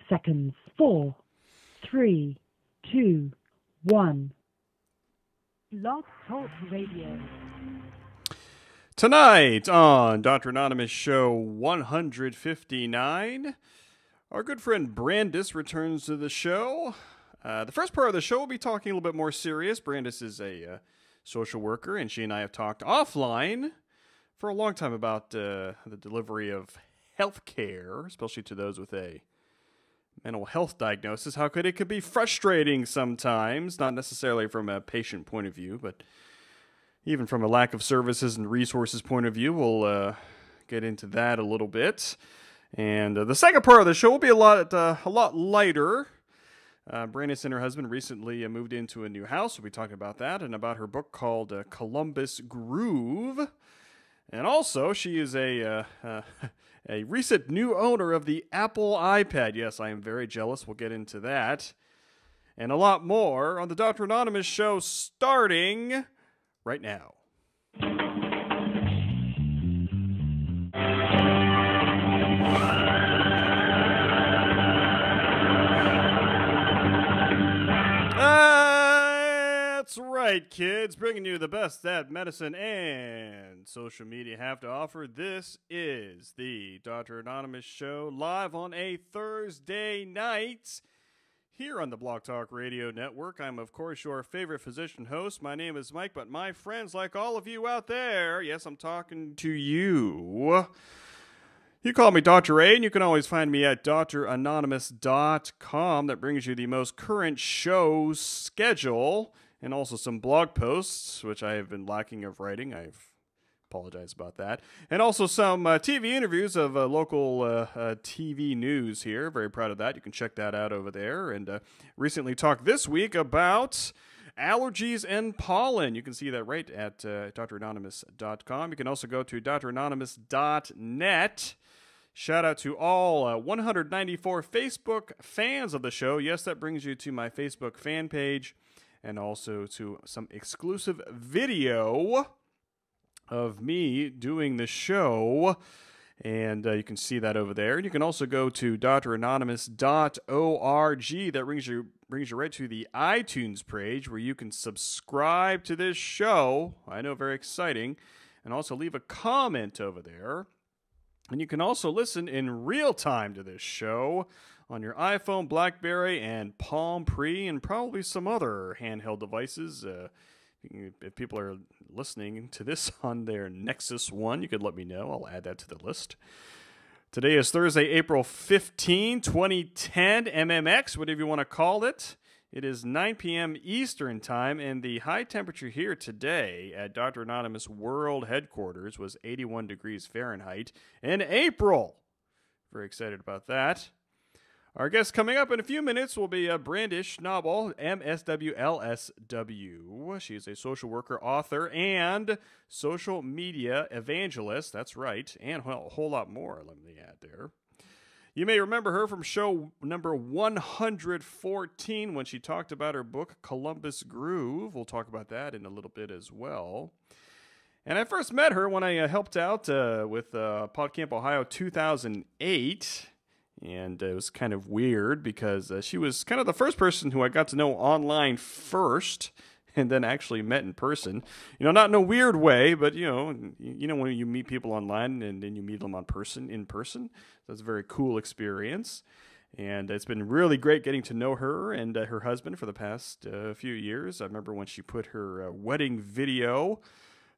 seconds. 4, 3, 2, 1. Blog Talk Radio. Tonight on Dr. Anonymous Show 159, our good friend Brandis returns to the show. The first part of the show will be talking a little bit more serious. Brandis is a social worker, and she and I have talked offline for a long time about the delivery of health care, especially to those with a mental health diagnosis. How it could be frustrating sometimes, not necessarily from a patient point of view, but even from a lack of services and resources point of view. We'll get into that a little bit. And the second part of the show will be a lot lighter. Brandis and her husband recently moved into a new house. We'll be talking about that and about her book called Columbus Groove. And also, she is a recent new owner of the Apple iPad. Yes, I am very jealous. We'll get into that. And a lot more on the Dr. Anonymous Show starting right now. That's right, kids. Bringing you the best that medicine and social media have to offer. This is the Dr. Anonymous Show live on a Thursday night here on the Blog Talk Radio Network. I'm, of course, your favorite physician host. My name is Mike, but my friends, like all of you out there, yes, I'm talking to you. You call me Dr. A, and you can always find me at dranonymous.com. That brings you the most current show schedule and also some blog posts, which I have been lacking of writing. I apologize about that. And also some TV interviews of local TV news here. Very proud of that. You can check that out over there. And recently talked this week about allergies and pollen. You can see that right at dranonymous.com. You can also go to dranonymous.net. Shout out to all 194 Facebook fans of the show. Yes, that brings you to my Facebook fan page and also to some exclusive video of me doing the show. And you can see that over there. And you can also go to dranonymous.org. That brings you right to the iTunes page where you can subscribe to this show. I know, very exciting. And also leave a comment over there. And you can also listen in real time to this show on your iPhone, BlackBerry, and Palm Pre, and probably some other handheld devices. If people are listening to this on their Nexus One, you could let me know. I'll add that to the list. Today is Thursday, April 15, 2010, MMX, whatever you want to call it. It is 9 p.m. Eastern Time, and the high temperature here today at Dr. Anonymous World Headquarters was 81 degrees Fahrenheit in April. Very excited about that. Our guest coming up in a few minutes will be Brandis Schnabel, MSW, LSW. She is a social worker, author, and social media evangelist. That's right, and a whole lot more, let me add there. You may remember her from show number 114 when she talked about her book, Columbus Groove. We'll talk about that in a little bit as well. And I first met her when I helped out with PodCamp Ohio 2008. And it was kind of weird because she was kind of the first person who I got to know online first and then actually met in person. You know, not in a weird way, but, you know when you meet people online and then you meet them in person. That's a very cool experience. And it's been really great getting to know her and her husband for the past few years. I remember when she put her wedding video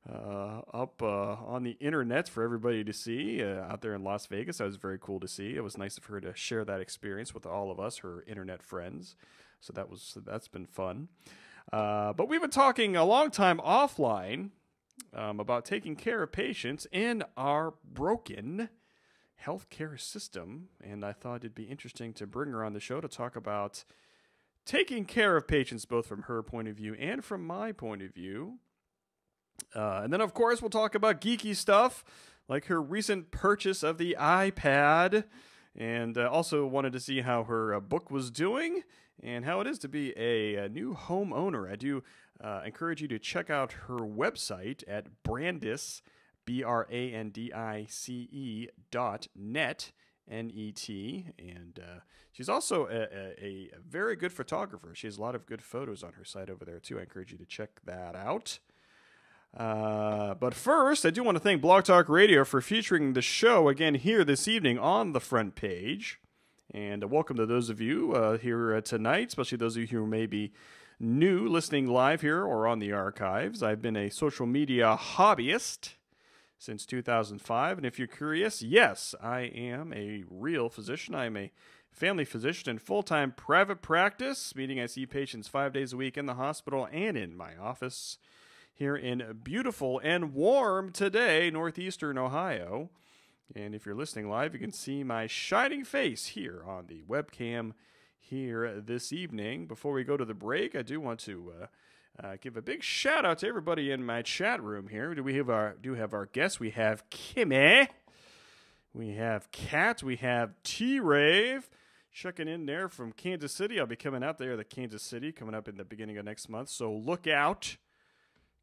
up on the internet for everybody to see out there in Las Vegas. That was very cool to see. It was nice of her to share that experience with all of us, her internet friends. So that's been fun. But we've been talking a long time offline about taking care of patients in our broken healthcare system. And I thought it'd be interesting to bring her on the show to talk about taking care of patients, both from her point of view and from my point of view. And then, of course, we'll talk about geeky stuff, like her recent purchase of the iPad, and also wanted to see how her book was doing and how it is to be a new homeowner. I do encourage you to check out her website at Brandis, BRANDICE.net, N-E-T, and she's also a very good photographer. She has a lot of good photos on her site over there, too. I encourage you to check that out. But first, I do want to thank Blog Talk Radio for featuring the show again here this evening on the front page. And welcome to those of you here tonight, especially those of you who may be new listening live here or on the archives. I've been a social media hobbyist since 2005. And if you're curious, yes, I am a real physician. I am a family physician in full-time private practice, meaning I see patients 5 days a week in the hospital and in my office here in beautiful and warm today, northeastern Ohio. And if you're listening live, you can see my shining face here on the webcam here this evening. Before we go to the break, I do want to give a big shout out to everybody in my chat room here. We have our guests. We have Kimmy, we have Kat, we have T-Rave checking in there from Kansas City. I'll be coming out there to Kansas City coming up in the beginning of next month. So look out,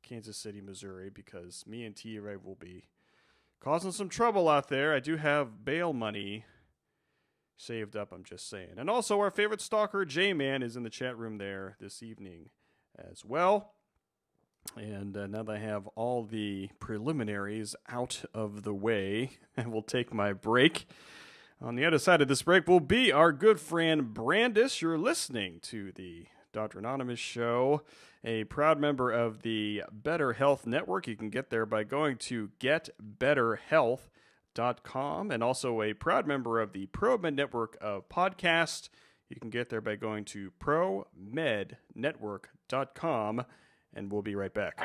Kansas City, Missouri, because me and T-Rave will be causing some trouble out there. I do have bail money saved up, I'm just saying. And also our favorite stalker, J-Man, is in the chat room there this evening as well. And now that I have all the preliminaries out of the way, I will take my break. On the other side of this break will be our good friend Brandis. You're listening to the Dr. Anonymous Show, a proud member of the Better Health Network. You can get there by going to getbetterhealth.com, and also a proud member of the ProMed Network of podcasts. You can get there by going to promednetwork.com, and we'll be right back.